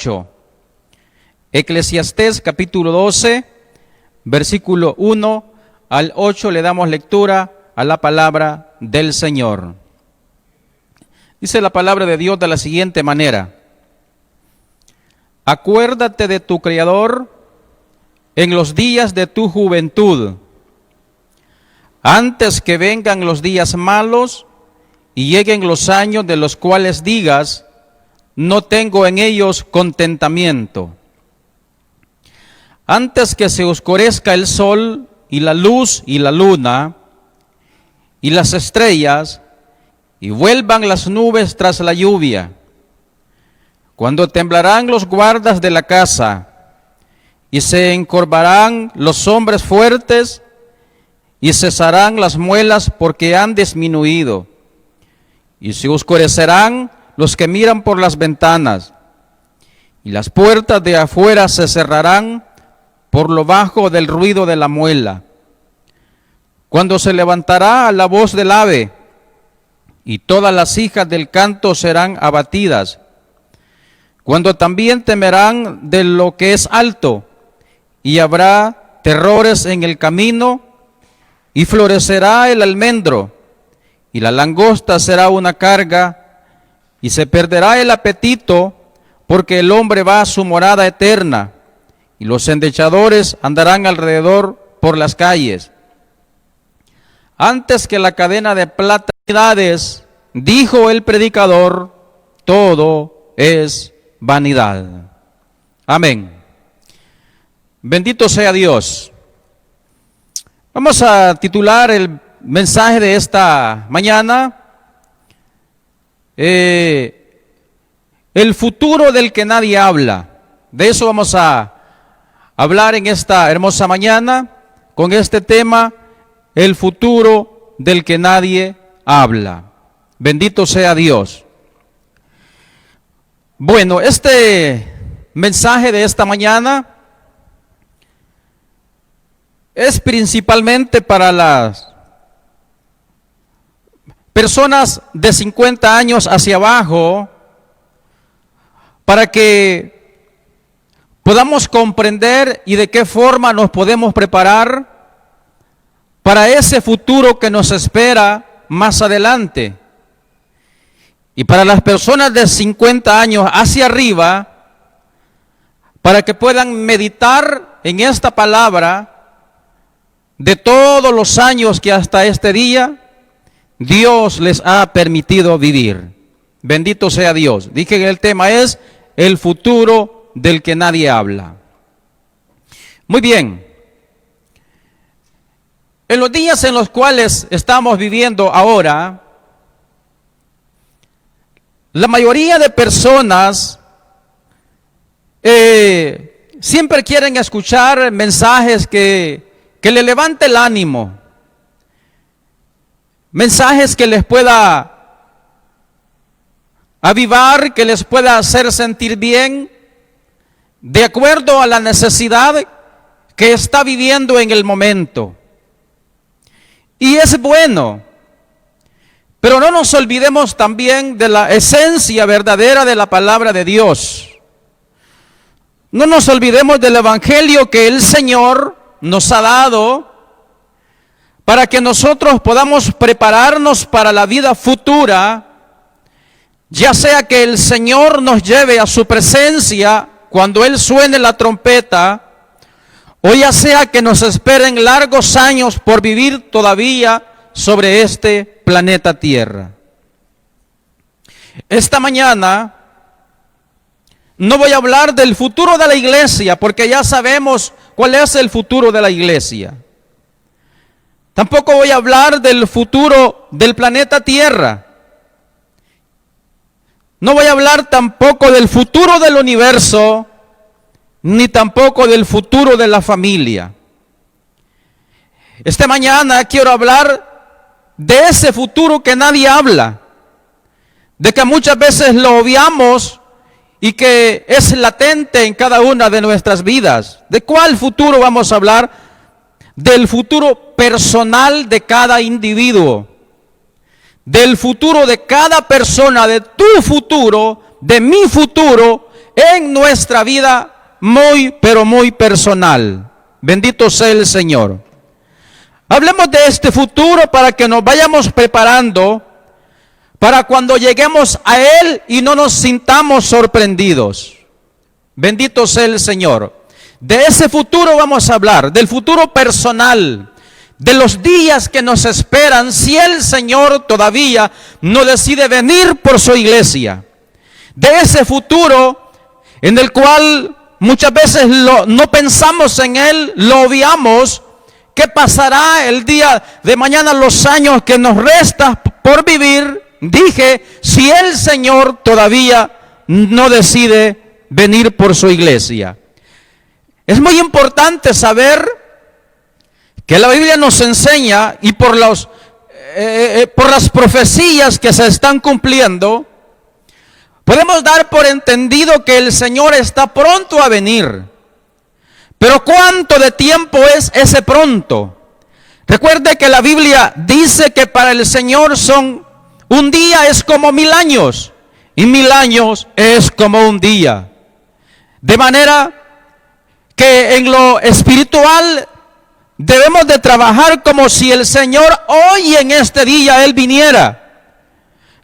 8. Eclesiastés capítulo 12, versículo 1 al 8, le damos lectura a la palabra del Señor. Dice la palabra de Dios de la siguiente manera: acuérdate de tu Creador en los días de tu juventud, antes que vengan los días malos y lleguen los años de los cuales digas, no tengo en ellos contentamiento. Antes que se oscurezca el sol y la luz y la luna y las estrellas y vuelvan las nubes tras la lluvia, cuando temblarán los guardas de la casa y se encorvarán los hombres fuertes y cesarán las muelas porque han disminuido, y se oscurecerán los que miran por las ventanas, y las puertas de afuera se cerrarán por lo bajo del ruido de la muela. Cuando se levantará la voz del ave, y todas las hijas del canto serán abatidas, cuando también temerán de lo que es alto, y habrá terrores en el camino, y florecerá el almendro, y la langosta será una carga, y se perderá el apetito, porque el hombre va a su morada eterna, y los endechadores andarán alrededor por las calles. Antes que la cadena de plata, dijo el predicador, todo es vanidad. Amén. Bendito sea Dios. Vamos a titular el mensaje de esta mañana, el futuro del que nadie habla. De eso vamos a hablar en esta hermosa mañana, con este tema, el futuro del que nadie habla. Bendito sea Dios. Bueno, este mensaje de esta mañana es principalmente para las personas de 50 años hacia abajo, para que podamos comprender y de qué forma nos podemos preparar para ese futuro que nos espera más adelante. Y para las personas de 50 años hacia arriba, para que puedan meditar en esta palabra de todos los años que hasta este día Dios les ha permitido vivir. Bendito sea Dios. Dije que el tema es el futuro del que nadie habla. Muy bien. En los días en los cuales estamos viviendo ahora, la mayoría de personas siempre quieren escuchar mensajes que le levante el ánimo, mensajes que les pueda avivar, que les pueda hacer sentir bien, de acuerdo a la necesidad que está viviendo en el momento. Y es bueno, pero no nos olvidemos también de la esencia verdadera de la palabra de Dios. No nos olvidemos del evangelio que el Señor nos ha dado para que nosotros podamos prepararnos para la vida futura, ya sea que el Señor nos lleve a su presencia cuando Él suene la trompeta, o ya sea que nos esperen largos años por vivir todavía sobre este planeta Tierra. Esta mañana no voy a hablar del futuro de la iglesia, porque ya sabemos cuál es el futuro de la iglesia. Tampoco voy a hablar del futuro del planeta Tierra. No voy a hablar tampoco del futuro del universo, ni tampoco del futuro de la familia. Esta mañana quiero hablar de ese futuro que nadie habla, de que muchas veces lo obviamos y que es latente en cada una de nuestras vidas. ¿De cuál futuro vamos a hablar? Del futuro personal de cada individuo, del futuro de cada persona, de tu futuro, de mi futuro, en nuestra vida muy, pero muy personal. Bendito sea el Señor. Hablemos de este futuro para que nos vayamos preparando para cuando lleguemos a Él y no nos sintamos sorprendidos. Bendito sea el Señor. De ese futuro vamos a hablar, del futuro personal, de los días que nos esperan si el Señor todavía no decide venir por su iglesia. De ese futuro en el cual muchas veces no pensamos en Él, lo obviamos. ¿Qué pasará el día de mañana, los años que nos restan por vivir? Dije, si el Señor todavía no decide venir por su iglesia. Es muy importante saber que la Biblia nos enseña, y por las profecías que se están cumpliendo, podemos dar por entendido que el Señor está pronto a venir. Pero ¿cuánto de tiempo es ese pronto? Recuerde que la Biblia dice que para el Señor un día es como 1000 años, y 1000 años es como un día. De manera que en lo espiritual debemos de trabajar como si el Señor hoy en este día Él viniera.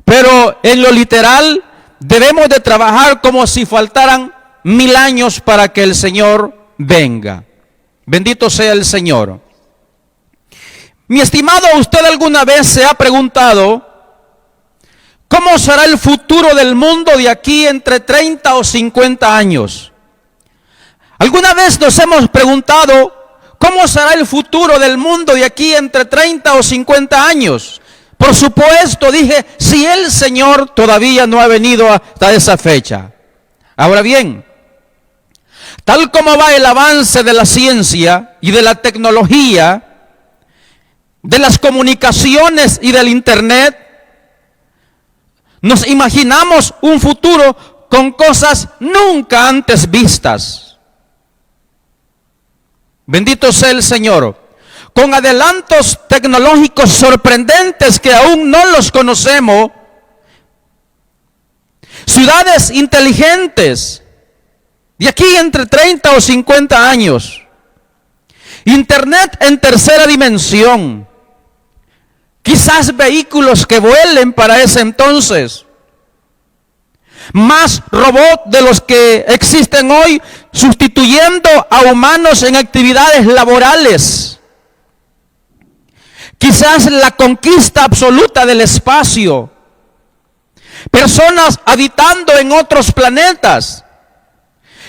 Pero en lo literal debemos de trabajar como si faltaran 1000 años para que el Señor venga. Bendito sea el Señor. Mi estimado, ¿usted alguna vez se ha preguntado cómo será el futuro del mundo de aquí entre 30 o 50 años? ¿Alguna vez nos hemos preguntado cómo será el futuro del mundo de aquí entre 30 o 50 años? Por supuesto, dije, si el Señor todavía no ha venido hasta esa fecha. Ahora bien, tal como va el avance de la ciencia y de la tecnología, de las comunicaciones y del internet, nos imaginamos un futuro con cosas nunca antes vistas. Bendito sea el Señor. Con adelantos tecnológicos sorprendentes que aún no los conocemos. Ciudades inteligentes de aquí entre 30 o 50 años. Internet en tercera dimensión. Quizás vehículos que vuelen para ese entonces. Más robots de los que existen hoy, sustituyendo a humanos en actividades laborales. Quizás la conquista absoluta del espacio. Personas habitando en otros planetas.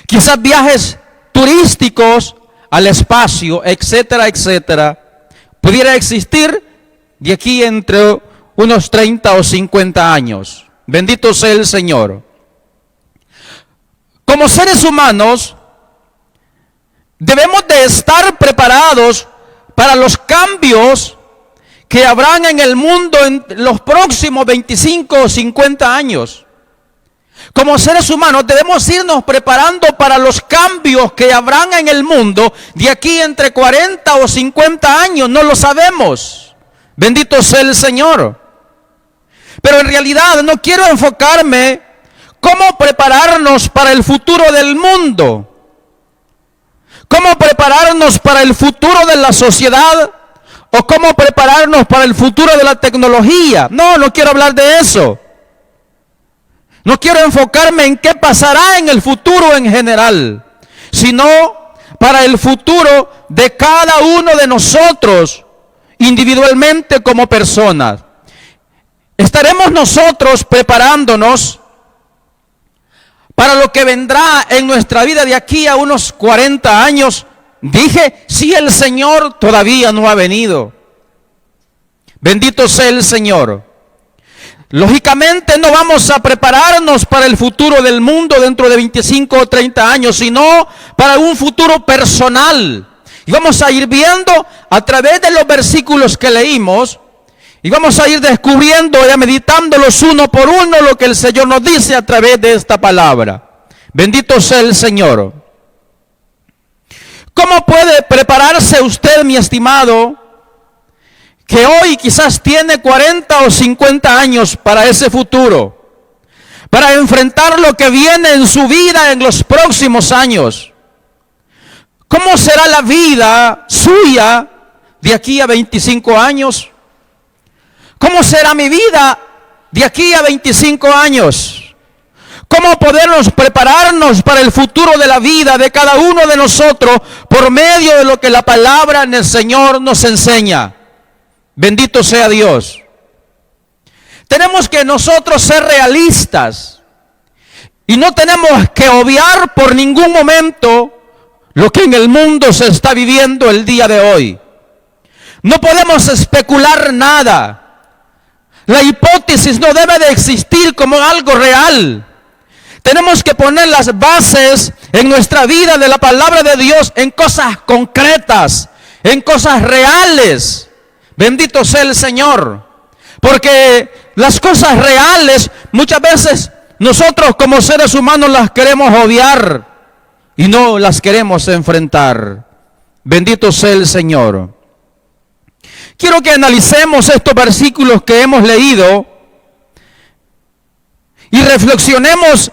Quizás viajes turísticos al espacio, etcétera, etcétera. Pudiera existir de aquí entre unos 30 o 50 años. Bendito sea el Señor. Como seres humanos, debemos de estar preparados para los cambios que habrán en el mundo en los próximos 25 o 50 años. Como seres humanos debemos irnos preparando para los cambios que habrán en el mundo de aquí entre 40 o 50 años, no lo sabemos. Bendito sea el Señor. Pero en realidad no quiero enfocarme cómo prepararnos para el futuro del mundo. Cómo prepararnos para el futuro de la sociedad o cómo prepararnos para el futuro de la tecnología. No quiero hablar de eso. No quiero enfocarme en qué pasará en el futuro en general, sino para el futuro de cada uno de nosotros individualmente como personas. ¿Estaremos nosotros preparándonos para lo que vendrá en nuestra vida de aquí a unos 40 años? Dije, si el Señor todavía no ha venido. Bendito sea el Señor. Lógicamente no vamos a prepararnos para el futuro del mundo dentro de 25 o 30 años, sino para un futuro personal. Y vamos a ir viendo a través de los versículos que leímos, y vamos a ir descubriendo y meditándolos uno por uno lo que el Señor nos dice a través de esta palabra. Bendito sea el Señor. ¿Cómo puede prepararse usted, mi estimado, que hoy quizás tiene 40 o 50 años para ese futuro? para enfrentar lo que viene en su vida en los próximos años. ¿Cómo será la vida suya de aquí a 25 años? ¿Cómo será mi vida de aquí a 25 años? ¿Cómo podernos prepararnos para el futuro de la vida de cada uno de nosotros por medio de lo que la palabra del Señor nos enseña? Bendito sea Dios. Tenemos que nosotros ser realistas y no tenemos que obviar por ningún momento lo que en el mundo se está viviendo el día de hoy. No podemos especular nada. La hipótesis no debe de existir como algo real. Tenemos que poner las bases en nuestra vida de la palabra de Dios en cosas concretas, en cosas reales. Bendito sea el Señor. Porque las cosas reales muchas veces nosotros como seres humanos las queremos obviar y no las queremos enfrentar. Bendito sea el Señor. Quiero que analicemos estos versículos que hemos leído y reflexionemos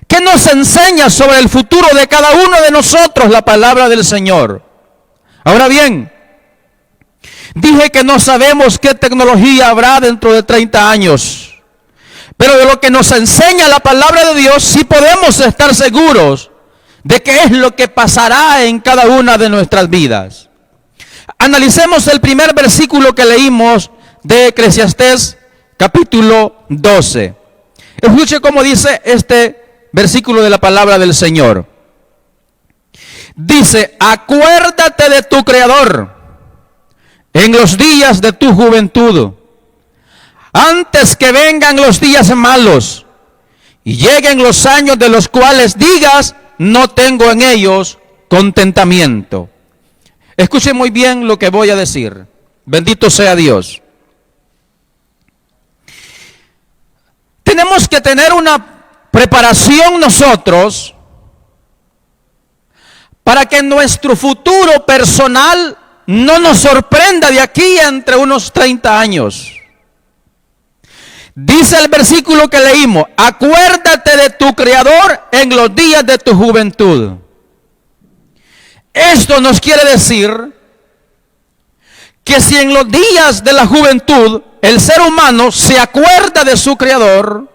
qué nos enseña sobre el futuro de cada uno de nosotros la palabra del Señor. Ahora bien, dije que no sabemos qué tecnología habrá dentro de 30 años, pero de lo que nos enseña la palabra de Dios sí podemos estar seguros de qué es lo que pasará en cada una de nuestras vidas. Analicemos el primer versículo que leímos de Eclesiastés capítulo 12. Escuche cómo dice este versículo de la palabra del Señor. Dice: acuérdate de tu Creador en los días de tu juventud, antes que vengan los días malos y lleguen los años de los cuales digas, no tengo en ellos contentamiento. Escuche muy bien lo que voy a decir. Bendito sea Dios. Tenemos que tener una preparación nosotros para que nuestro futuro personal no nos sorprenda de aquí entre unos 30 años. Dice el versículo que leímos: acuérdate de tu Creador en los días de tu juventud. Esto nos quiere decir que si en los días de la juventud el ser humano se acuerda de su Creador,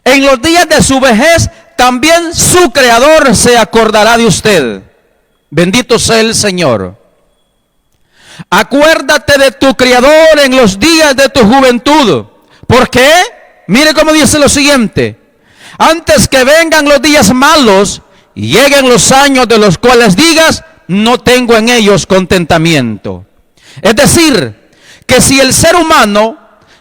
en los días de su vejez también su Creador se acordará de usted. Bendito sea el Señor. Acuérdate de tu Creador en los días de tu juventud. ¿Por qué? Mire cómo dice lo siguiente: antes que vengan los días malos y lleguen los años de los cuales digas, no tengo en ellos contentamiento. Es decir, que si el ser humano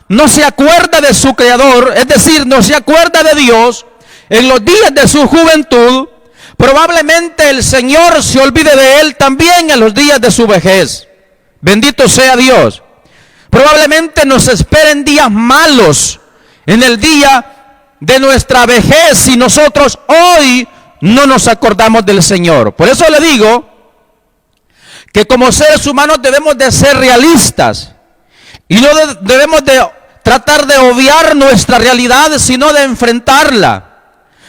no se acuerda de su Creador, es decir, no se acuerda de Dios en los días de su juventud, probablemente el Señor se olvide de él también en los días de su vejez. Bendito sea Dios. Probablemente nos esperen días malos en el día de nuestra vejez si nosotros hoy no nos acordamos del Señor. Por eso le digo que como seres humanos debemos de ser realistas y no debemos de tratar de obviar nuestra realidad, sino de enfrentarla.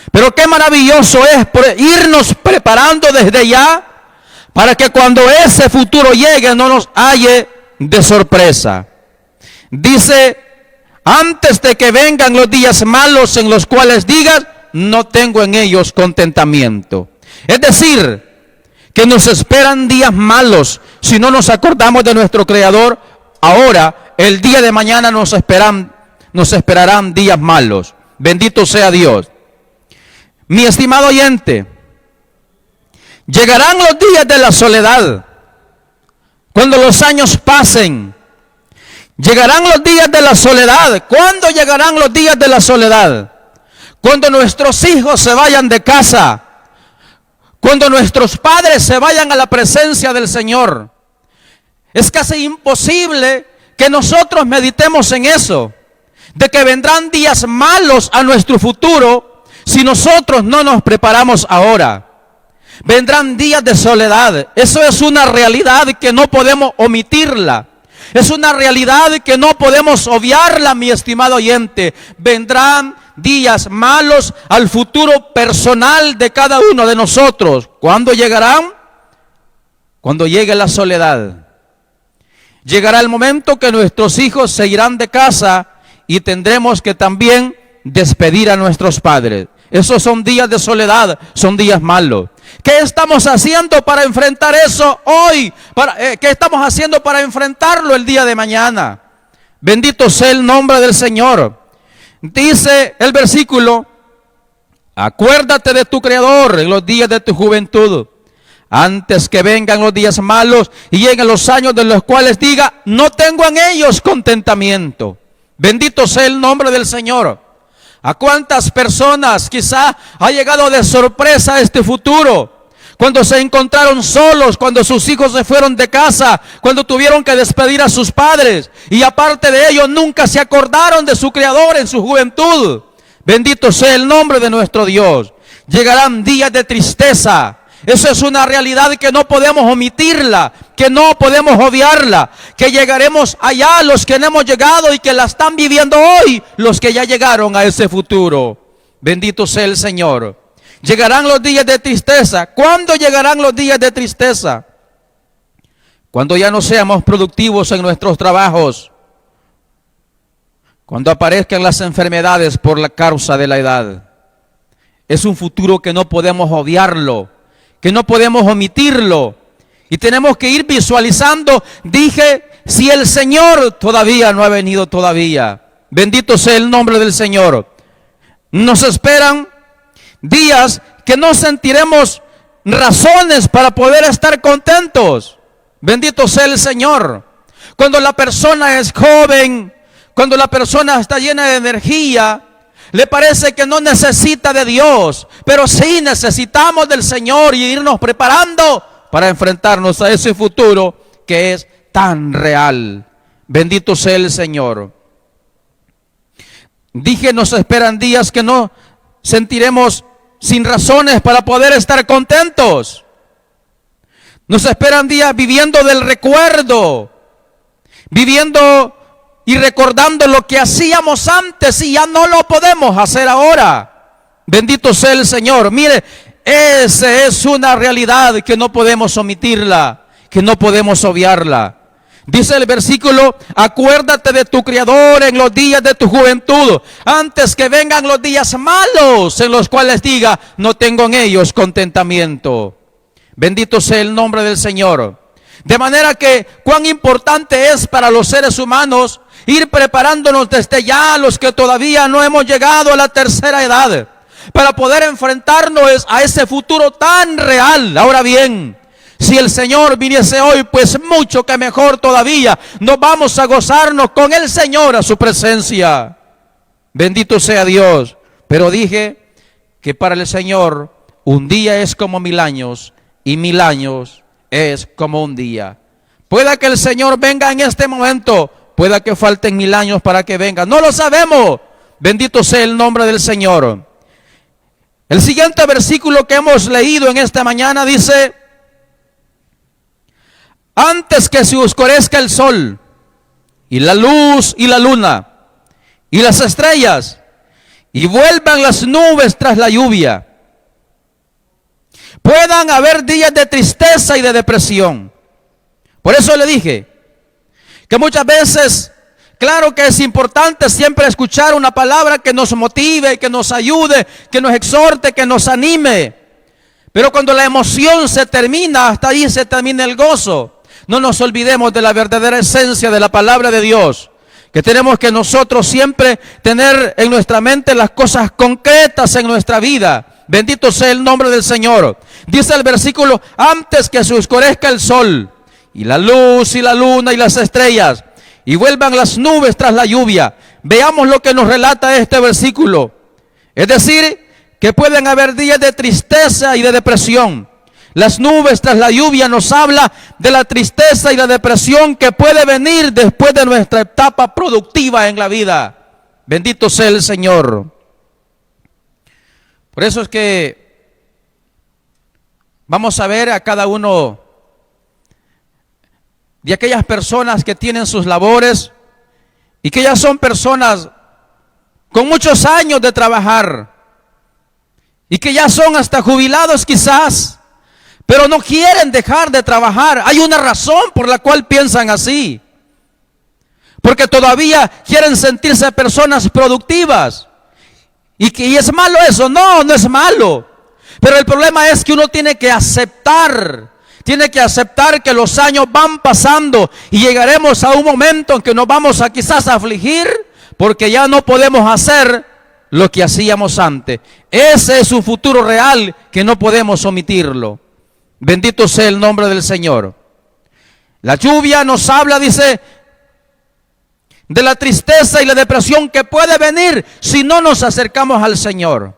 Pero qué maravilloso es irnos preparando desde ya para que cuando ese futuro llegue no nos halle de sorpresa. Dice: antes de que vengan los días malos en los cuales digas, no tengo en ellos contentamiento. Es decir, que nos esperan días malos si no nos acordamos de nuestro Creador. Ahora, el día de mañana nos esperarán días malos. Bendito sea Dios. Mi estimado oyente, llegarán los días de la soledad. Cuando los años pasen, llegarán los días de la soledad. ¿Cuándo llegarán los días de la soledad? Cuando nuestros hijos se vayan de casa, cuando nuestros padres se vayan a la presencia del Señor. Es casi imposible que nosotros meditemos en eso, de que vendrán días malos a nuestro futuro si nosotros no nos preparamos ahora. Vendrán días de soledad. Eso es una realidad que no podemos omitirla. Es una realidad que no podemos obviarla, mi estimado oyente. Vendrán días malos al futuro personal de cada uno de nosotros. ¿Cuándo llegarán? Cuando llegue la soledad. Llegará el momento que nuestros hijos se irán de casa y tendremos que también despedir a nuestros padres. Esos son días de soledad, son días malos. ¿Qué estamos haciendo para enfrentar eso hoy? ¿Qué estamos haciendo para enfrentarlo el día de mañana? Bendito sea el nombre del Señor. Dice el versículo: acuérdate de tu Creador en los días de tu juventud, antes que vengan los días malos y lleguen los años de los cuales diga, no tengo en ellos contentamiento. Bendito sea el nombre del Señor. ¿A cuántas personas quizá ha llegado de sorpresa este futuro? Cuando se encontraron solos, cuando sus hijos se fueron de casa, cuando tuvieron que despedir a sus padres, y aparte de ello nunca se acordaron de su Creador en su juventud. Bendito sea el nombre de nuestro Dios. Llegarán días de tristeza. Eso es una realidad que no podemos omitirla, que no podemos obviarla, que llegaremos allá los que no hemos llegado y que la están viviendo hoy, los que ya llegaron a ese futuro. Bendito sea el Señor. Llegarán los días de tristeza. ¿Cuándo llegarán los días de tristeza? Cuando ya no seamos productivos en nuestros trabajos, cuando aparezcan las enfermedades por la causa de la edad. Es un futuro que no podemos obviarlo, que no podemos omitirlo, y tenemos que ir visualizando. Dije, si el Señor todavía no ha venido todavía. Bendito sea el nombre del Señor. Nos esperan días que no sentiremos razones para poder estar contentos. Bendito sea el Señor. Cuando la persona es joven, cuando la persona está llena de energía, le parece que no necesita de Dios, pero sí necesitamos del Señor y irnos preparando para enfrentarnos a ese futuro que es tan real. Bendito sea el Señor. Dije, nos esperan días que no sentiremos sin razones para poder estar contentos. Nos esperan días viviendo del recuerdo, viviendo y recordando lo que hacíamos antes y ya no lo podemos hacer ahora. Bendito sea el Señor. Mire, esa es una realidad que no podemos omitirla, que no podemos obviarla. Dice el versículo: acuérdate de tu Creador en los días de tu juventud, antes que vengan los días malos, en los cuales diga, no tengo en ellos contentamiento. Bendito sea el nombre del Señor. De manera que cuán importante es para los seres humanos ir preparándonos desde ya, los que todavía no hemos llegado a la tercera edad, para poder enfrentarnos a ese futuro tan real. Ahora bien, si el Señor viniese hoy, pues mucho que mejor todavía, nos vamos a gozarnos con el Señor a su presencia. Bendito sea Dios. Pero dije que para el Señor un día es como 1000 años y 1000 años es como un día. Pueda que el Señor venga en este momento, pueda que falten 1000 años para que venga, no lo sabemos. Bendito sea el nombre del Señor. El siguiente versículo que hemos leído en esta mañana dice: antes que se oscurezca el sol, y la luz y la luna, y las estrellas, y vuelvan las nubes tras la lluvia, puedan haber días de tristeza y de depresión. Por eso le dije que muchas veces, claro que es importante siempre escuchar una palabra que nos motive, que nos ayude, que nos exhorte, que nos anime. Pero cuando la emoción se termina, hasta ahí se termina el gozo. No nos olvidemos de la verdadera esencia de la palabra de Dios, que tenemos que nosotros siempre tener en nuestra mente las cosas concretas en nuestra vida. Bendito sea el nombre del Señor. Dice el versículo: antes que se oscurezca el sol, y la luz y la luna y las estrellas, y vuelvan las nubes tras la lluvia. Veamos lo que nos relata este versículo. Es decir, que pueden haber días de tristeza y de depresión. Las nubes tras la lluvia nos habla de la tristeza y la depresión que puede venir después de nuestra etapa productiva en la vida. Bendito sea el Señor. Por eso es que vamos a ver a cada uno de aquellas personas que tienen sus labores y que ya son personas con muchos años de trabajar y que ya son hasta jubilados quizás, pero no quieren dejar de trabajar. Hay una razón por la cual piensan así, porque todavía quieren sentirse personas productivas. ¿Y es malo eso? No, no es malo. Pero el problema es que uno tiene que aceptar que los años van pasando y llegaremos a un momento en que nos vamos a quizás afligir porque ya no podemos hacer lo que hacíamos antes. Ese es un futuro real que no podemos omitirlo. Bendito sea el nombre del Señor. La lluvia nos habla, dice, de la tristeza y la depresión que puede venir si no nos acercamos al Señor.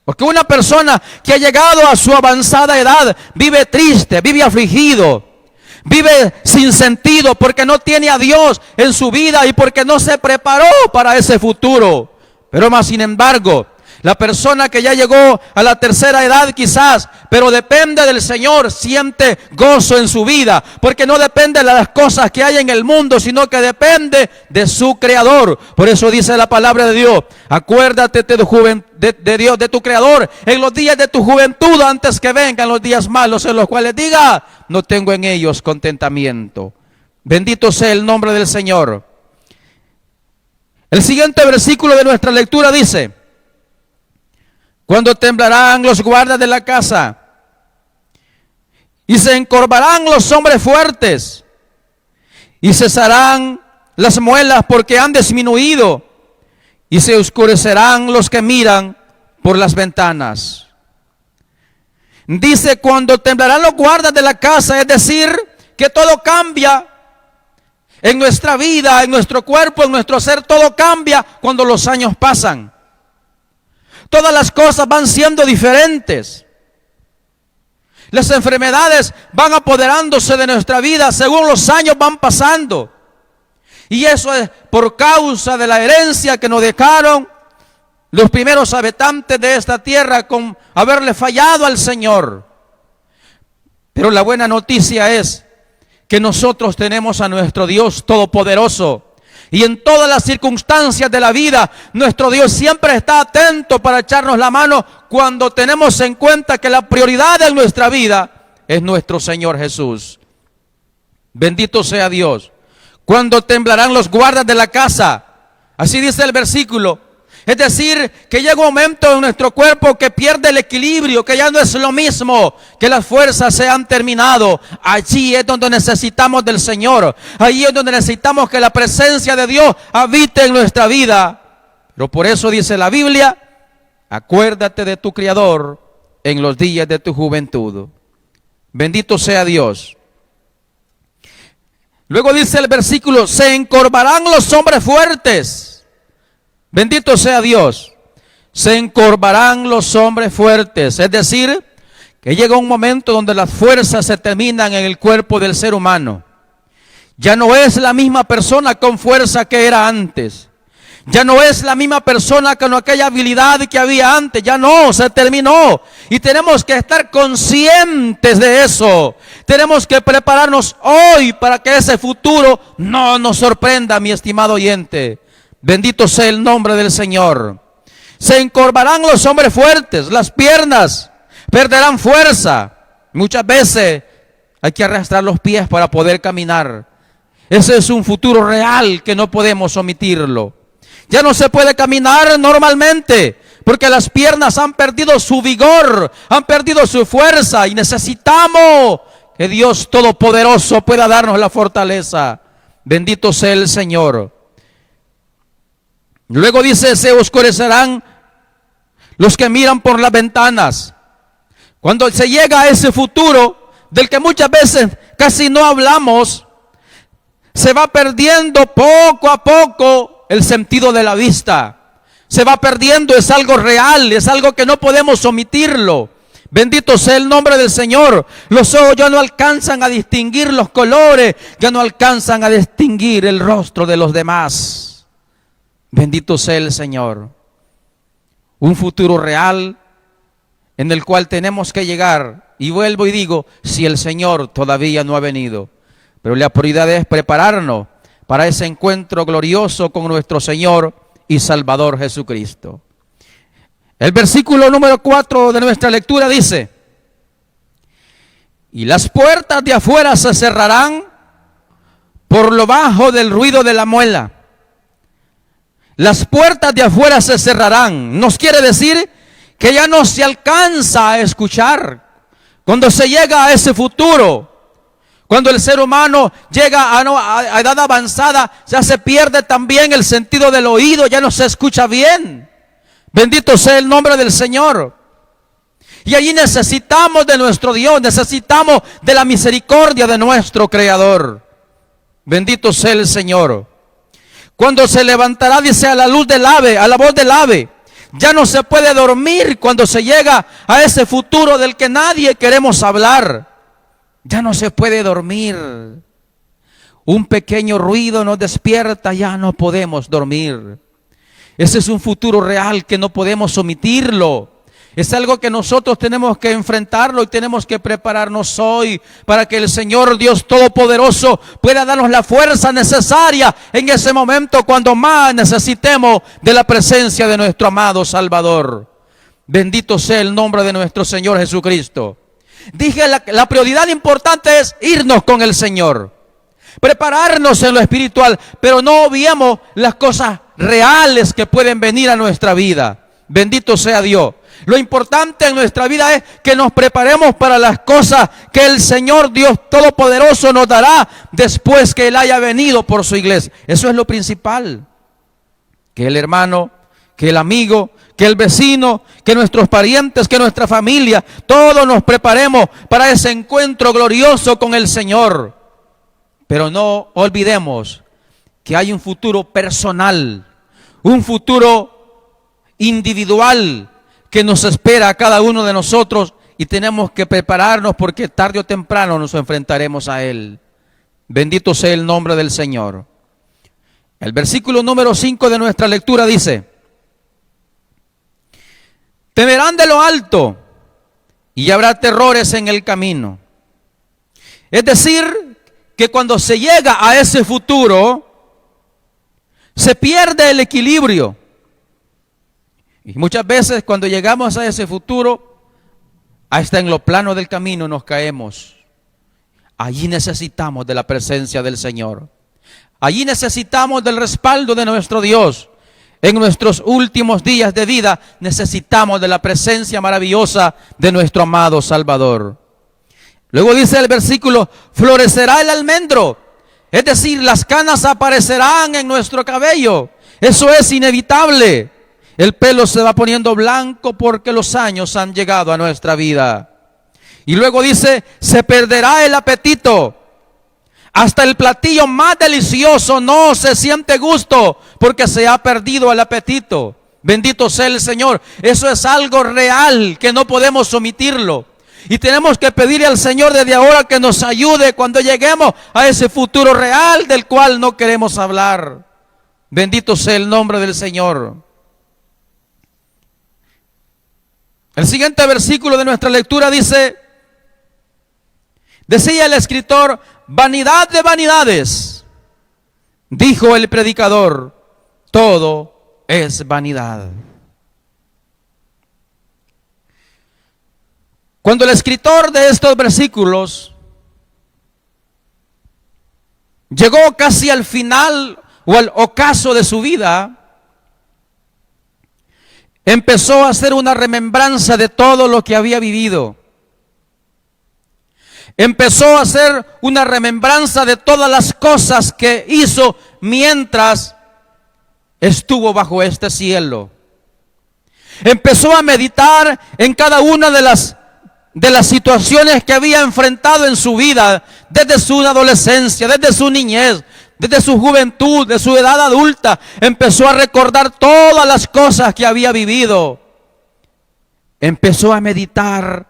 Porque una persona que ha llegado a su avanzada edad vive triste, vive afligido, vive sin sentido porque no tiene a Dios en su vida y porque no se preparó para ese futuro. Pero más sin embargo, la persona que ya llegó a la tercera edad quizás, pero depende del Señor, siente gozo en su vida, porque no depende de las cosas que hay en el mundo, sino que depende de su Creador. Por eso dice la palabra de Dios: acuérdate de Dios, de tu Creador, en los días de tu juventud, antes que vengan los días malos, en los cuales diga, no tengo en ellos contentamiento. Bendito sea el nombre del Señor. El siguiente versículo de nuestra lectura dice: cuando temblarán los guardas de la casa y se encorvarán los hombres fuertes y cesarán las muelas porque han disminuido y se oscurecerán los que miran por las ventanas. Dice, cuando temblarán los guardas de la casa, es decir, que todo cambia en nuestra vida, en nuestro cuerpo, en nuestro ser. Todo cambia cuando los años pasan. Todas las cosas van siendo diferentes. Las enfermedades van apoderándose de nuestra vida según los años van pasando. Y eso es por causa de la herencia que nos dejaron los primeros habitantes de esta tierra con haberle fallado al Señor. Pero la buena noticia es que nosotros tenemos a nuestro Dios Todopoderoso. Y en todas las circunstancias de la vida, nuestro Dios siempre está atento para echarnos la mano cuando tenemos en cuenta que la prioridad de nuestra vida es nuestro Señor Jesús. Bendito sea Dios. Cuando temblarán los guardas de la casa, así dice el versículo. Es decir, que llega un momento en nuestro cuerpo que pierde el equilibrio, que ya no es lo mismo, que las fuerzas se han terminado. Allí es donde necesitamos del Señor. Allí es donde necesitamos que la presencia de Dios habite en nuestra vida. Pero por eso dice la Biblia: acuérdate de tu Creador en los días de tu juventud. Bendito sea Dios. Luego dice el versículo: se encorvarán los hombres fuertes. Bendito sea Dios. Se encorvarán los hombres fuertes. Es decir, que llega un momento donde las fuerzas se terminan en el cuerpo del ser humano. Ya no es la misma persona con fuerza que era antes. Ya no es la misma persona con aquella habilidad que había antes. Ya no, se terminó. Y tenemos que estar conscientes de eso. Tenemos que prepararnos hoy para que ese futuro no nos sorprenda, mi estimado oyente. Bendito sea el nombre del Señor. Se encorvarán los hombres fuertes, las piernas perderán fuerza. Muchas veces hay que arrastrar los pies para poder caminar. Ese es un futuro real que no podemos omitirlo. Ya no se puede caminar normalmente porque las piernas han perdido su vigor, han perdido su fuerza y necesitamos que Dios Todopoderoso pueda darnos la fortaleza. Bendito sea el Señor. Luego dice: se oscurecerán los que miran por las ventanas. Cuando se llega a ese futuro del que muchas veces casi no hablamos, se va perdiendo poco a poco el sentido de la vista. Se va perdiendo, es algo real, es algo que no podemos omitirlo. Bendito sea el nombre del Señor. Los ojos ya no alcanzan a distinguir los colores, ya no alcanzan a distinguir el rostro de los demás. Bendito sea el Señor. Un futuro real en el cual tenemos que llegar. Y vuelvo y digo, si el Señor todavía no ha venido. pero la prioridad es prepararnos para ese encuentro glorioso con nuestro Señor y Salvador Jesucristo. El versículo número 4 de nuestra lectura dice: y las puertas de afuera se cerrarán por lo bajo del ruido de la muela. Las puertas de afuera se cerrarán. Nos quiere decir que ya no se alcanza a escuchar. Cuando se llega a ese futuro, cuando el ser humano llega a edad avanzada, ya se pierde también el sentido del oído, ya no se escucha bien. Bendito sea el nombre del Señor. Y allí necesitamos de nuestro Dios, necesitamos de la misericordia de nuestro Creador. Bendito sea el Señor. Cuando se levantará, dice, a la luz del ave, a la voz del ave. Ya no se puede dormir cuando se llega a ese futuro del que nadie queremos hablar. Ya no se puede dormir. Un pequeño ruido nos despierta, ya no podemos dormir. Ese es un futuro real que no podemos omitirlo. Es algo que nosotros tenemos que enfrentarlo y tenemos que prepararnos hoy para que el Señor Dios Todopoderoso pueda darnos la fuerza necesaria en ese momento cuando más necesitemos de la presencia de nuestro amado Salvador. Bendito sea el nombre de nuestro Señor Jesucristo. Dije, la prioridad importante es irnos con el Señor, prepararnos en lo espiritual, pero no obviemos las cosas reales que pueden venir a nuestra vida. Bendito sea Dios. Lo importante en nuestra vida es que nos preparemos para las cosas que el Señor Dios Todopoderoso nos dará después que Él haya venido por su iglesia. Eso es lo principal. Que el hermano, que el amigo, que el vecino, que nuestros parientes, que nuestra familia, todos nos preparemos para ese encuentro glorioso con el Señor. Pero no olvidemos que hay un futuro personal, un futuro individual que nos espera a cada uno de nosotros y tenemos que prepararnos porque tarde o temprano nos enfrentaremos a Él. Bendito sea el nombre del Señor. El versículo número 5 de nuestra lectura dice: temerán de lo alto y habrá terrores en el camino. Es decir, que cuando se llega a ese futuro, se pierde el equilibrio. Y muchas veces cuando llegamos a ese futuro, hasta en lo plano del camino nos caemos. Allí necesitamos de la presencia del Señor. Allí necesitamos del respaldo de nuestro Dios. En nuestros últimos días de vida necesitamos de la presencia maravillosa de nuestro amado Salvador. Luego dice el versículo: florecerá el almendro. Es decir, las canas aparecerán en nuestro cabello. Eso es inevitable. El pelo se va poniendo blanco porque los años han llegado a nuestra vida. Y luego dice: se perderá el apetito. Hasta el platillo más delicioso no se siente gusto porque se ha perdido el apetito. Bendito sea el Señor. Eso es algo real que no podemos omitirlo. Y tenemos que pedirle al Señor desde ahora que nos ayude cuando lleguemos a ese futuro real del cual no queremos hablar. Bendito sea el nombre del Señor. El siguiente versículo de nuestra lectura dice: decía el escritor, vanidad de vanidades, dijo el predicador, todo es vanidad. Cuando el escritor de estos versículos llegó casi al final o al ocaso de su vida, empezó a hacer una remembranza de todo lo que había vivido. Empezó a hacer una remembranza de todas las cosas que hizo mientras estuvo bajo este cielo. Empezó a meditar en cada una de las situaciones que había enfrentado en su vida, desde su adolescencia, desde su niñez, desde su juventud, de su edad adulta. Empezó a recordar todas las cosas que había vivido. Empezó a meditar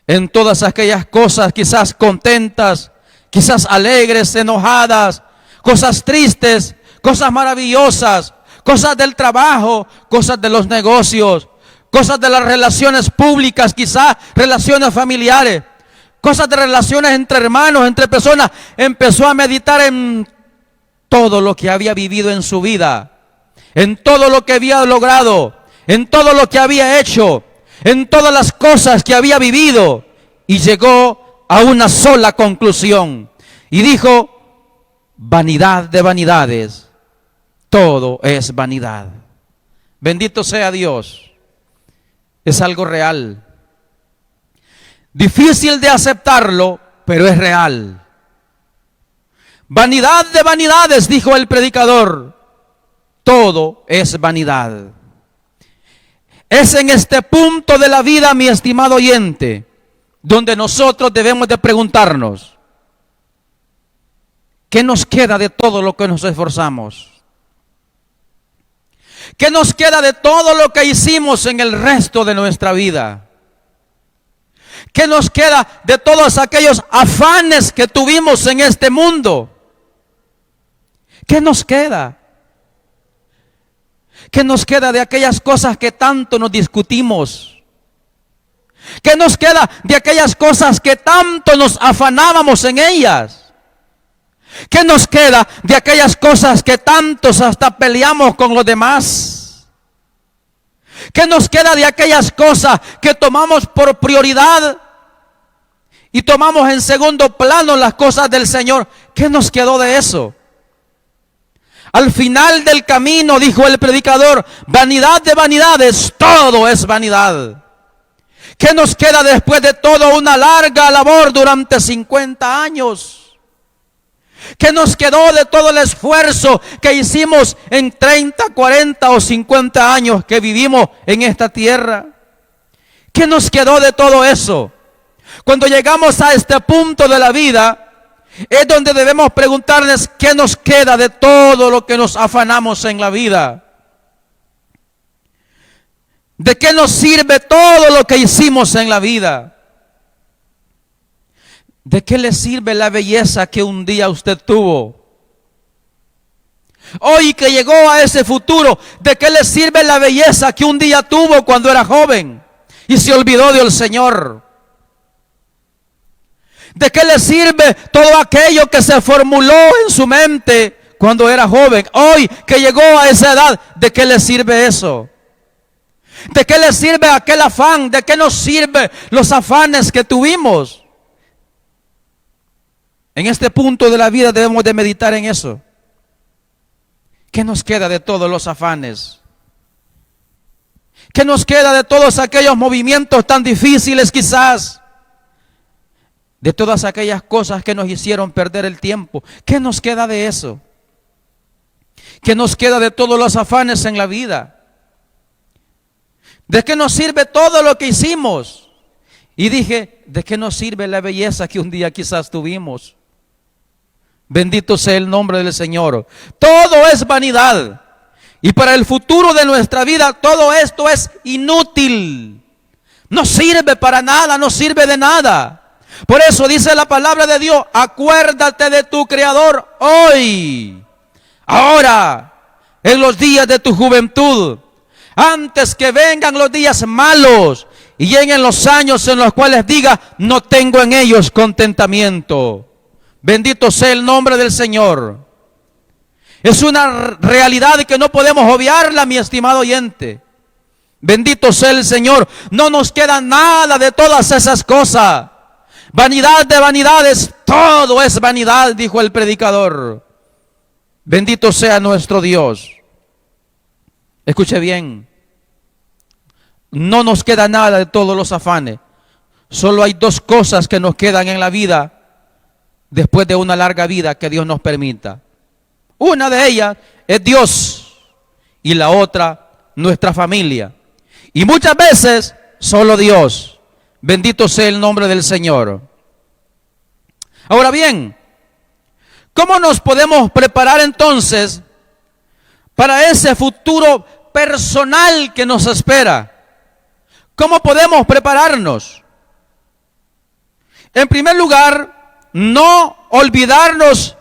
en todas aquellas cosas, quizás contentas, quizás alegres, enojadas, cosas tristes, cosas maravillosas, cosas del trabajo, cosas de los negocios, cosas de las relaciones públicas, quizás relaciones familiares. cosas de relaciones entre hermanos, entre personas. Empezó a meditar en todo lo que había vivido en su vida, en todo lo que había logrado, en todo lo que había hecho, en todas las cosas que había vivido, y llegó a una sola conclusión y dijo: vanidad de vanidades, todo es vanidad. Bendito sea Dios. Es algo real, difícil de aceptarlo, pero es real. Vanidad de vanidades, dijo el predicador, todo es vanidad. Es en este punto de la vida, mi estimado oyente, donde nosotros debemos de preguntarnos: ¿qué nos queda de todo lo que nos esforzamos? ¿Qué nos queda de todo lo que hicimos en el resto de nuestra vida? ¿Qué nos queda de todos aquellos afanes que tuvimos en este mundo? ¿Qué nos queda? ¿Qué nos queda de aquellas cosas que tanto nos discutimos? ¿Qué nos queda de aquellas cosas que tanto nos afanábamos en ellas? ¿Qué nos queda de aquellas cosas que tantos hasta peleamos con los demás? ¿Qué nos queda de aquellas cosas que tomamos por prioridad y tomamos en segundo plano las cosas del Señor? ¿Qué nos quedó de eso? Al final del camino, dijo el predicador, vanidad de vanidades, todo es vanidad. ¿Qué nos queda después de toda una larga labor durante 50 años? ¿Qué nos quedó de todo el esfuerzo que hicimos en 30, 40 o 50 años que vivimos en esta tierra? ¿Qué nos quedó de todo eso? Cuando llegamos a este punto de la vida, es donde debemos preguntarnos: ¿qué nos queda de todo lo que nos afanamos en la vida? ¿De qué nos sirve todo lo que hicimos en la vida? ¿De qué le sirve la belleza que un día usted tuvo? Hoy que llegó a ese futuro, ¿de qué le sirve la belleza que un día tuvo cuando era joven y se olvidó del Señor? ¿De qué le sirve todo aquello que se formuló en su mente cuando era joven? Hoy que llegó a esa edad, ¿de qué le sirve eso? ¿De qué le sirve aquel afán? ¿De qué nos sirve los afanes que tuvimos? En este punto de la vida debemos de meditar en eso. ¿Qué nos queda de todos los afanes? ¿Qué nos queda de todos aquellos movimientos tan difíciles quizás? De todas aquellas cosas que nos hicieron perder el tiempo. ¿Qué nos queda de eso? ¿Qué nos queda de todos los afanes en la vida? ¿De qué nos sirve todo lo que hicimos? Y dije, ¿de qué nos sirve la belleza que un día quizás tuvimos? Bendito sea el nombre del Señor. Todo es vanidad. Y para el futuro de nuestra vida todo esto es inútil. No sirve para nada, no sirve de nada. Por eso dice la palabra de Dios: acuérdate de tu Creador hoy, ahora, en los días de tu juventud, antes que vengan los días malos y lleguen los años en los cuales diga: no tengo en ellos contentamiento. Bendito sea el nombre del Señor. Es una realidad que no podemos obviarla, mi estimado oyente. Bendito sea el Señor. No nos queda nada de todas esas cosas. Vanidad de vanidades, todo es vanidad, dijo el predicador. Bendito sea nuestro Dios. Escuche bien. No nos queda nada de todos los afanes. Solo hay dos cosas que nos quedan en la vida después de una larga vida que Dios nos permita. Una de ellas es Dios y la otra nuestra familia. Y muchas veces solo Dios. Bendito sea el nombre del Señor. Ahora bien, ¿cómo nos podemos preparar entonces para ese futuro personal que nos espera? ¿Cómo podemos prepararnos? En primer lugar, no olvidarnos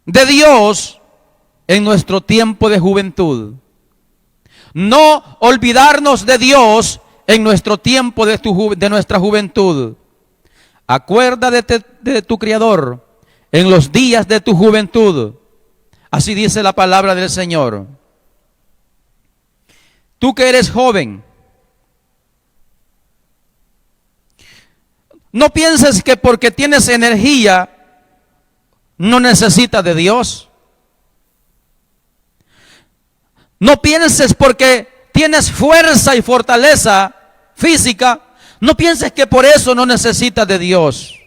de Dios en nuestro tiempo de juventud. No olvidarnos de Dios en nuestro tiempo de nuestra juventud. Acuérdate de tu Criador en los días de tu juventud. Así dice la palabra del Señor. Tú que eres joven, no pienses que porque tienes energía no necesitas de Dios. No pienses porque tienes fuerza y fortaleza física, no pienses que por eso no necesitas de Dios.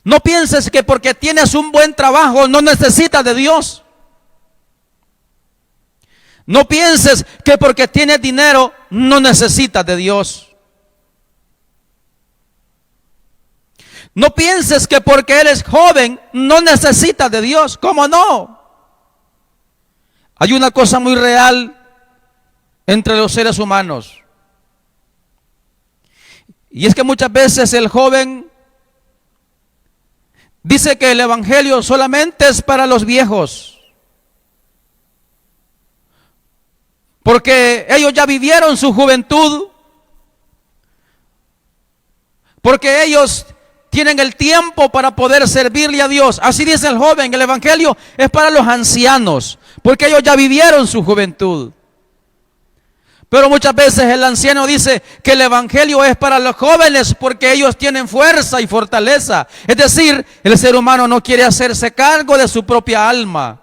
No pienses que porque tienes un buen trabajo no necesitas de Dios. No pienses que porque tienes dinero no necesitas de Dios. No pienses que porque eres joven no necesitas de Dios. ¿Cómo no? Hay una cosa muy real entre los seres humanos. Y es que muchas veces el joven dice que el evangelio solamente es para los viejos, porque ellos ya vivieron su juventud, porque ellos tienen el tiempo para poder servirle a Dios. Así dice el joven, el evangelio es para los ancianos, porque ellos ya vivieron su juventud. Pero muchas veces el anciano dice que el evangelio es para los jóvenes porque ellos tienen fuerza y fortaleza. Es decir, el ser humano no quiere hacerse cargo de su propia alma.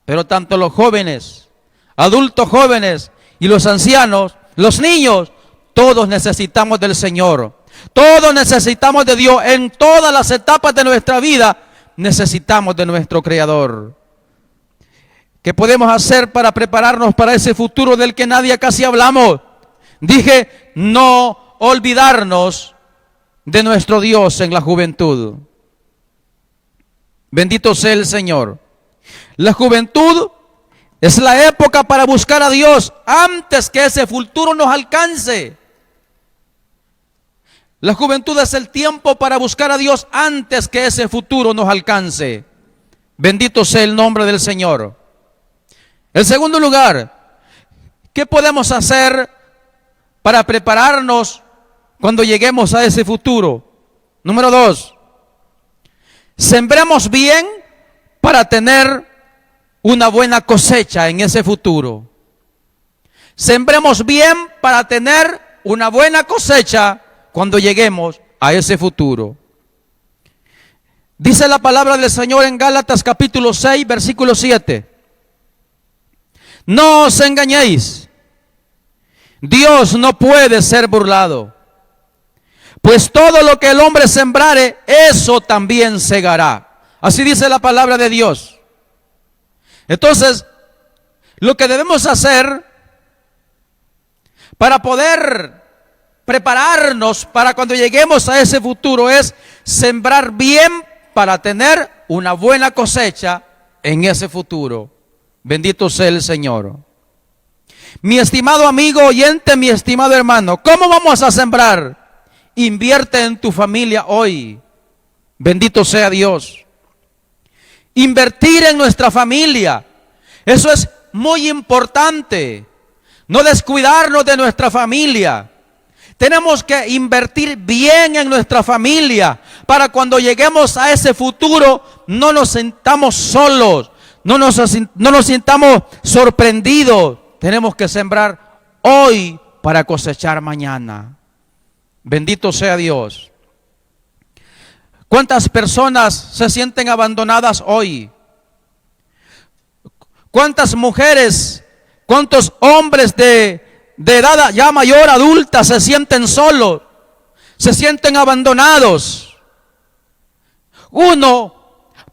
Pero tanto los jóvenes, adultos jóvenes y los ancianos, los niños, todos necesitamos del Señor. Todos necesitamos de Dios. En todas las etapas de nuestra vida necesitamos de nuestro Creador. ¿Qué podemos hacer para prepararnos para ese futuro del que nadie casi hablamos? Dije, no olvidarnos de nuestro Dios en la juventud. Bendito sea el Señor. La juventud es la época para buscar a Dios antes que ese futuro nos alcance. La juventud es el tiempo para buscar a Dios antes que ese futuro nos alcance. Bendito sea el nombre del Señor. En segundo lugar, ¿qué podemos hacer para prepararnos cuando lleguemos a ese futuro? Número 2, sembremos bien para tener una buena cosecha en ese futuro. Sembremos bien para tener una buena cosecha cuando lleguemos a ese futuro. Dice la palabra del Señor en Gálatas capítulo 6, versículo 7. No os engañéis, Dios no puede ser burlado, pues todo lo que el hombre sembrare, eso también segará. Así dice la palabra de Dios. Entonces, lo que debemos hacer para poder prepararnos para cuando lleguemos a ese futuro es sembrar bien para tener una buena cosecha en ese futuro. Bendito sea el Señor. Mi estimado amigo oyente, mi estimado hermano, ¿cómo vamos a sembrar? Invierte en tu familia hoy. Bendito sea Dios. Invertir en nuestra familia, eso es muy importante. No descuidarnos de nuestra familia. Tenemos que invertir bien en nuestra familia para cuando lleguemos a ese futuro no nos sintamos solos. No nos sintamos sorprendidos. Tenemos que sembrar hoy para cosechar mañana. Bendito sea Dios. ¿Cuántas personas se sienten abandonadas hoy? ¿Cuántas mujeres, cuántos hombres de edad ya mayor, adulta, se sienten solos? Se sienten abandonados. Uno,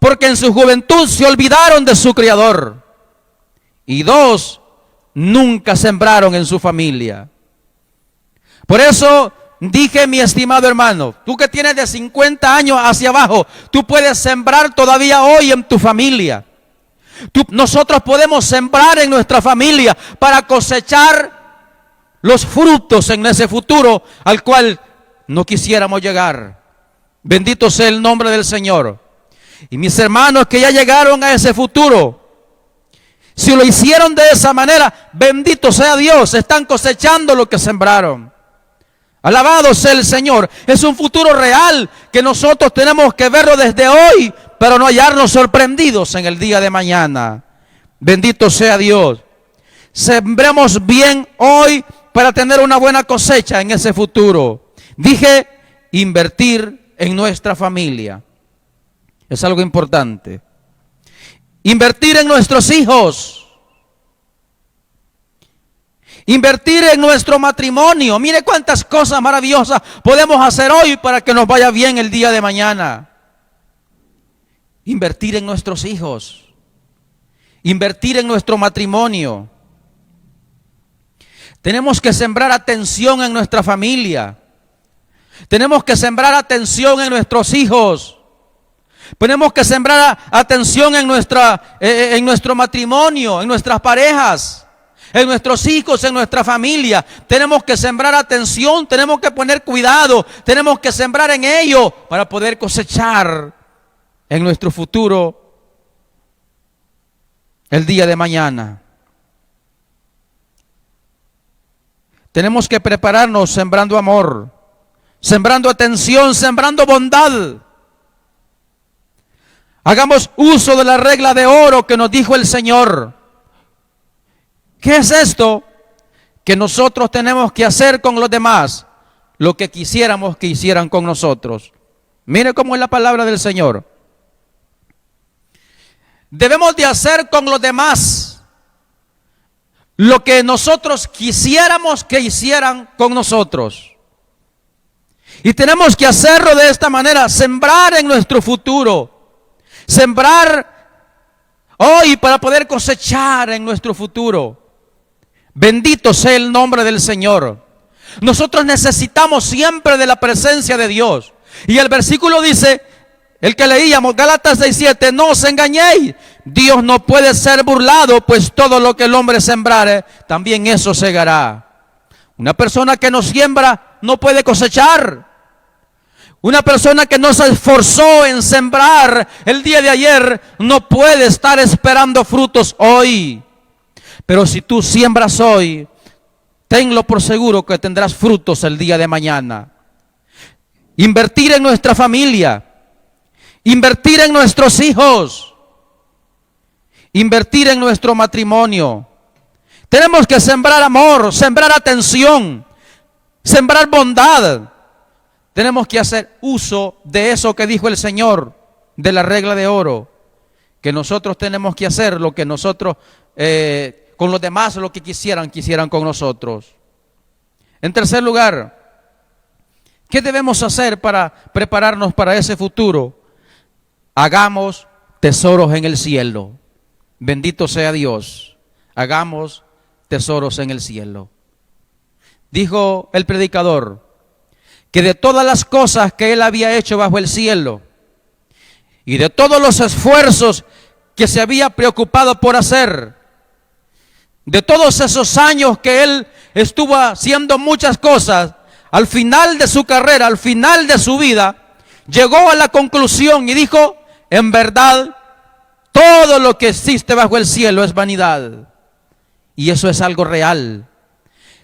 porque en su juventud se olvidaron de su Creador. Y dos, nunca sembraron en su familia. Por eso dije, mi estimado hermano, tú que tienes de 50 años hacia abajo, tú puedes sembrar todavía hoy en tu familia. Nosotros podemos sembrar en nuestra familia para cosechar los frutos en ese futuro al cual no quisiéramos llegar. Bendito sea el nombre del Señor. Y mis hermanos que ya llegaron a ese futuro, si lo hicieron de esa manera, bendito sea Dios, están cosechando lo que sembraron. Alabado sea el Señor. Es un futuro real que nosotros tenemos que verlo desde hoy, pero no hallarnos sorprendidos en el día de mañana. Bendito sea Dios. Sembremos bien hoy para tener una buena cosecha en ese futuro. Dije, invertir en nuestra familia. Es algo importante. Invertir en nuestros hijos. Invertir en nuestro matrimonio. Mire cuántas cosas maravillosas podemos hacer hoy para que nos vaya bien el día de mañana. Invertir en nuestros hijos. Invertir en nuestro matrimonio. Tenemos que sembrar atención en nuestra familia. Tenemos que sembrar atención en nuestros hijos. Tenemos que sembrar atención en nuestro matrimonio, en nuestras parejas, en nuestros hijos, en nuestra familia. Tenemos que sembrar atención, tenemos que poner cuidado, tenemos que sembrar en ello para poder cosechar en nuestro futuro el día de mañana. Tenemos que prepararnos sembrando amor, sembrando atención, sembrando bondad. Hagamos uso de la regla de oro que nos dijo el Señor. ¿Qué es esto? Que nosotros tenemos que hacer con los demás lo que quisiéramos que hicieran con nosotros. Mire cómo es la palabra del Señor. Debemos de hacer con los demás lo que nosotros quisiéramos que hicieran con nosotros. Y tenemos que hacerlo de esta manera, sembrar en nuestro futuro. Sembrar hoy para poder cosechar en nuestro futuro. Bendito sea el nombre del Señor. Nosotros necesitamos siempre de la presencia de Dios. Y el versículo dice, el que leíamos, Gálatas 6:7, no os engañéis. Dios no puede ser burlado, pues todo lo que el hombre sembrare, también eso segará. Una persona que no siembra no puede cosechar. Una persona que no se esforzó en sembrar el día de ayer no puede estar esperando frutos hoy. Pero si tú siembras hoy, tenlo por seguro que tendrás frutos el día de mañana. Invertir en nuestra familia, invertir en nuestros hijos, invertir en nuestro matrimonio. Tenemos que sembrar amor, sembrar atención, sembrar bondad. Tenemos que hacer uso de eso que dijo el Señor, de la regla de oro, que nosotros tenemos que hacer lo que nosotros, con los demás lo que quisieran con nosotros. En tercer lugar, ¿qué debemos hacer para prepararnos para ese futuro? Hagamos tesoros en el cielo. Bendito sea Dios. Hagamos tesoros en el cielo. Dijo el predicador que de todas las cosas que él había hecho bajo el cielo y de todos los esfuerzos que se había preocupado por hacer, de todos esos años que él estuvo haciendo muchas cosas, al final de su carrera, al final de su vida, llegó a la conclusión y dijo, en verdad, todo lo que existe bajo el cielo es vanidad. Y eso es algo real.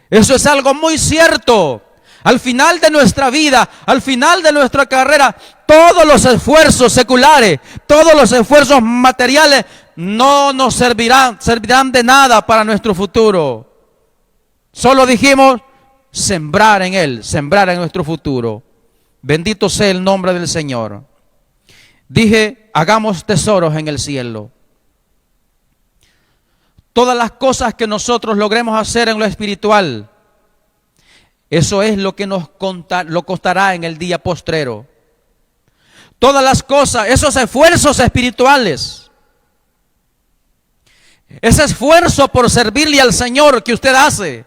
Eso es algo muy cierto. Al final de nuestra vida, al final de nuestra carrera, todos los esfuerzos seculares, todos los esfuerzos materiales no nos servirán de nada para nuestro futuro. Solo dijimos sembrar en Él, sembrar en nuestro futuro. Bendito sea el nombre del Señor. Dije, hagamos tesoros en el cielo. Todas las cosas que nosotros logremos hacer en lo espiritual, eso es lo que nos costará en el día postrero. Todas las cosas, esos esfuerzos espirituales, ese esfuerzo por servirle al Señor que usted hace,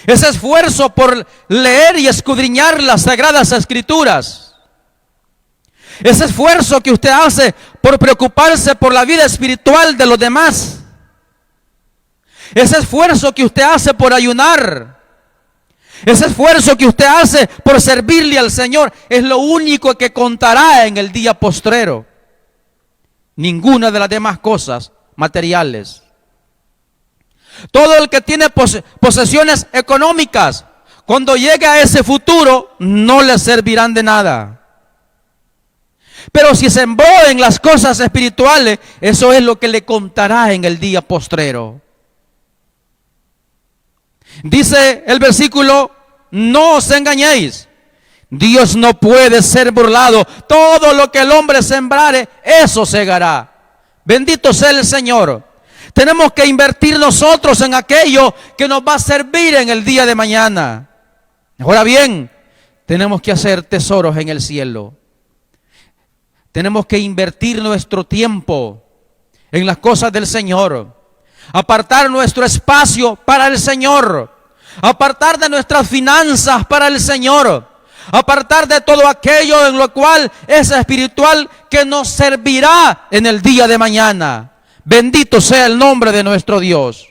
ese esfuerzo por leer y escudriñar las Sagradas Escrituras, ese esfuerzo que usted hace por preocuparse por la vida espiritual de los demás, ese esfuerzo que usted hace por ayunar, ese esfuerzo que usted hace por servirle al Señor, es lo único que contará en el día postrero. Ninguna de las demás cosas materiales. Todo el que tiene posesiones económicas, cuando llegue a ese futuro, no le servirán de nada. Pero si sembró en las cosas espirituales, eso es lo que le contará en el día postrero. Dice el versículo: no os engañéis, Dios no puede ser burlado. Todo lo que el hombre sembrare, eso segará. Bendito sea el Señor. Tenemos que invertir nosotros en aquello que nos va a servir en el día de mañana. Ahora bien, tenemos que hacer tesoros en el cielo. Tenemos que invertir nuestro tiempo en las cosas del Señor. Apartar nuestro espacio para el Señor. Apartar de nuestras finanzas para el Señor. Apartar de todo aquello en lo cual es espiritual, que nos servirá en el día de mañana. Bendito sea el nombre de nuestro Dios.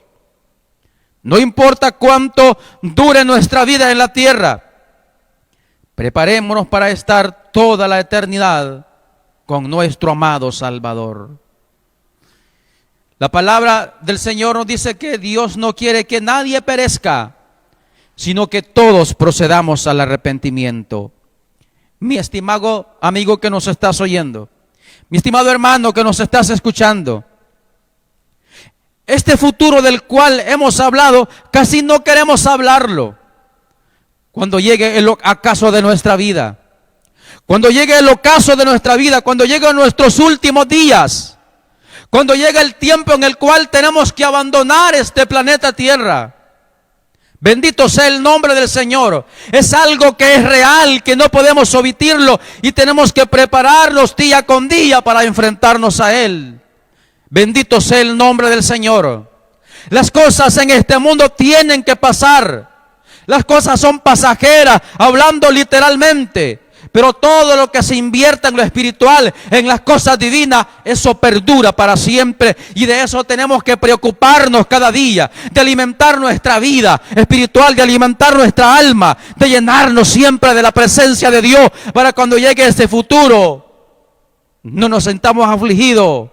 No importa cuánto dure nuestra vida en la tierra, preparémonos para estar toda la eternidad con nuestro amado Salvador. La palabra del Señor nos dice que Dios no quiere que nadie perezca, sino que todos procedamos al arrepentimiento. Mi estimado amigo que nos estás oyendo, mi estimado hermano que nos estás escuchando, este futuro del cual hemos hablado, casi no queremos hablarlo. Cuando llegue el ocaso de nuestra vida, cuando llegue el ocaso de nuestra vida, cuando lleguen nuestros últimos días, cuando llegue el tiempo en el cual tenemos que abandonar este planeta Tierra. Bendito sea el nombre del Señor. Es algo que es real, que no podemos omitirlo, y tenemos que prepararnos día con día para enfrentarnos a Él. Bendito sea el nombre del Señor. Las cosas en este mundo tienen que pasar. Las cosas son pasajeras, hablando literalmente. Pero todo lo que se invierta en lo espiritual, en las cosas divinas, eso perdura para siempre. Y de eso tenemos que preocuparnos cada día, de alimentar nuestra vida espiritual, de alimentar nuestra alma, de llenarnos siempre de la presencia de Dios, para cuando llegue ese futuro, no nos sintamos afligidos,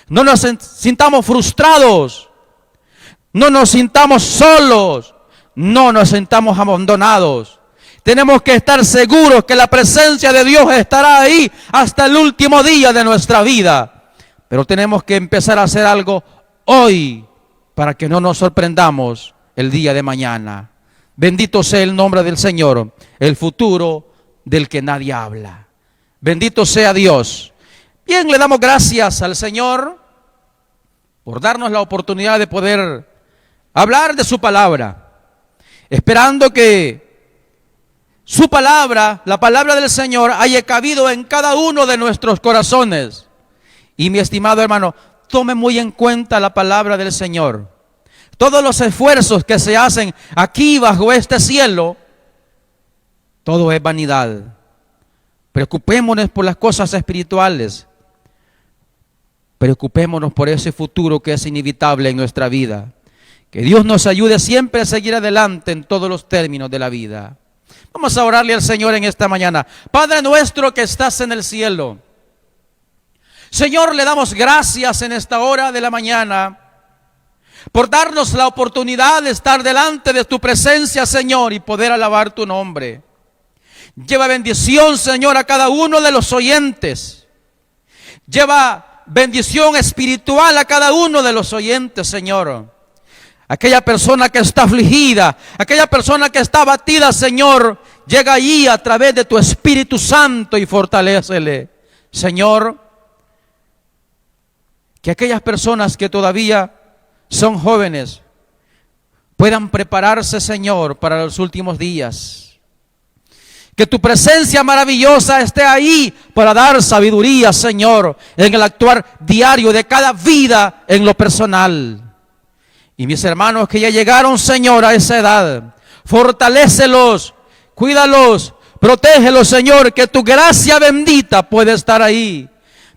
no nos sintamos frustrados, no nos sintamos solos, no nos sintamos abandonados. Tenemos que estar seguros que la presencia de Dios estará ahí hasta el último día de nuestra vida. Pero tenemos que empezar a hacer algo hoy para que no nos sorprendamos el día de mañana. Bendito sea el nombre del Señor, el futuro del que nadie habla. Bendito sea Dios. Bien, le damos gracias al Señor por darnos la oportunidad de poder hablar de su palabra, esperando que su palabra, la palabra del Señor, haya cabido en cada uno de nuestros corazones. Y mi estimado hermano, tome muy en cuenta la palabra del Señor. Todos los esfuerzos que se hacen aquí bajo este cielo, todo es vanidad. Preocupémonos por las cosas espirituales. Preocupémonos por ese futuro que es inevitable en nuestra vida. Que Dios nos ayude siempre a seguir adelante en todos los términos de la vida. Vamos a orarle al Señor en esta mañana. Padre nuestro que estás en el cielo, Señor, le damos gracias en esta hora de la mañana por darnos la oportunidad de estar delante de tu presencia, Señor, y poder alabar tu nombre. Lleva bendición, Señor, a cada uno de los oyentes. Lleva bendición espiritual a cada uno de los oyentes, Señor. Aquella persona que está afligida, aquella persona que está abatida, Señor, llega allí a través de tu Espíritu Santo y fortalécele. Señor, que aquellas personas que todavía son jóvenes puedan prepararse, Señor, para los últimos días. Que tu presencia maravillosa esté ahí para dar sabiduría, Señor, en el actuar diario de cada vida en lo personal. Y mis hermanos que ya llegaron, Señor, a esa edad, fortalécelos, cuídalos, protégelos, Señor, que tu gracia bendita puede estar ahí.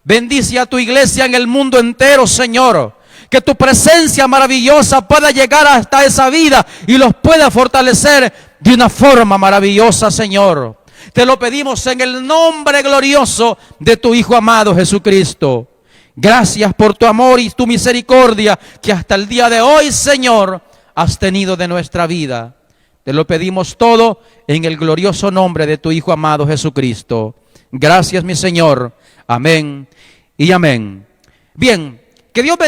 Bendice a tu iglesia en el mundo entero, Señor. Que tu presencia maravillosa pueda llegar hasta esa vida y los pueda fortalecer de una forma maravillosa, Señor. Te lo pedimos en el nombre glorioso de tu Hijo amado Jesucristo. Gracias por tu amor y tu misericordia que hasta el día de hoy, Señor, has tenido de nuestra vida. Te lo pedimos todo en el glorioso nombre de tu Hijo amado Jesucristo. Gracias, mi Señor. Amén y amén. Bien, que Dios bendiga.